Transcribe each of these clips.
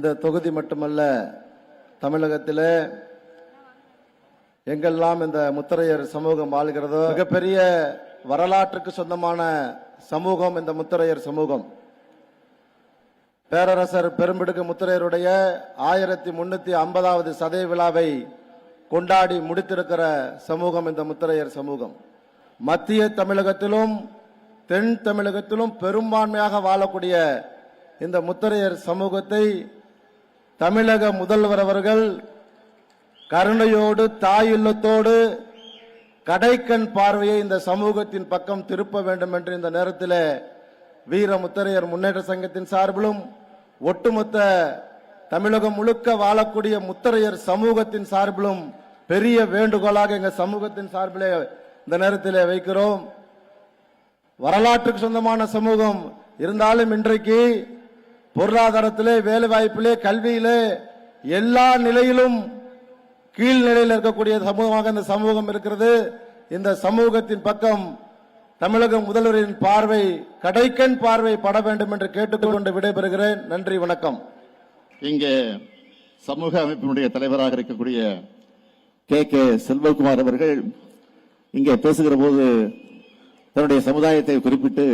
இந்த தொகுதி மட்டுமல்ல, தமிழகத்தில் எங்கெல்லாம் இந்த முத்தரையர் சமூகம் ஆளுகிறதோ மிகப்பெரிய வரலாற்றுக்கு சொந்தமான சமூகம் இந்த முத்தரையர் சமூகம். பேரரசர் பெரும்பிடுகு முத்தரையருடைய 1350வது சதய விழாவை கொண்டாடி முடித்திருக்கிற சமூகம் இந்த முத்தரையர் சமூகம். மத்திய தமிழகத்திலும் தென் தமிழகத்திலும் பெரும்பான்மையாக வாழக்கூடிய இந்த முத்தரையர் சமூகத்தை தமிழக முதல்வர் அவர்கள் கருணையோடு தாயுள்ளத்தோடு கடைக்கண் பார்வையை இந்த சமூகத்தின் பக்கம் திருப்ப வேண்டும் என்று இந்த நேரத்தில் வீர முத்தரையர் முன்னேற்ற சங்கத்தின் சார்பிலும் ஒட்டுமொத்த தமிழகம் முழுக்க வாழக்கூடிய முத்தரையர் சமூகத்தின் சார்பிலும் பெரிய வேண்டுகோளாக எங்கள் சமூகத்தின் சார்பிலே இந்த நேரத்தில் வைக்கிறோம். வரலாற்றுக்கு சொந்தமான சமூகம் இருந்தாலும் இன்றைக்கு பொருளாதாரத்திலே, வேலைவாய்ப்பிலே, கல்வியிலே எல்லா நிலையிலும் கீழ்நிலையில் இருக்கக்கூடிய சமூகமாக இந்த சமூகம் இருக்கிறது. இந்த சமூகத்தின் பக்கம் தமிழக முதல்வரின் பார்வை, கடைக்கண் பார்வை பட வேண்டும் என்று கேட்டுக்கொண்டு விடைபெறுகிறேன். நன்றி, வணக்கம். இங்கே சமூக அமைப்பினுடைய தலைவராக இருக்கக்கூடிய கே செல்வகுமார் அவர்கள் இங்கே பேசுகிற போது தன்னுடைய சமுதாயத்தை குறிப்பிட்டு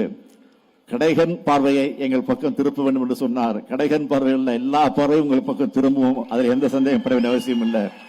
கடைகண் பார்வையை எங்கள் பக்கம் திருப்ப வேண்டும் என்று சொன்னார். கடைகண் பார்வையில் எல்லா பார்வையும் உங்கள் பக்கம் திரும்பவும், அதில் எந்த சந்தேகம் பெற வேண்டிய அவசியம் இல்லை.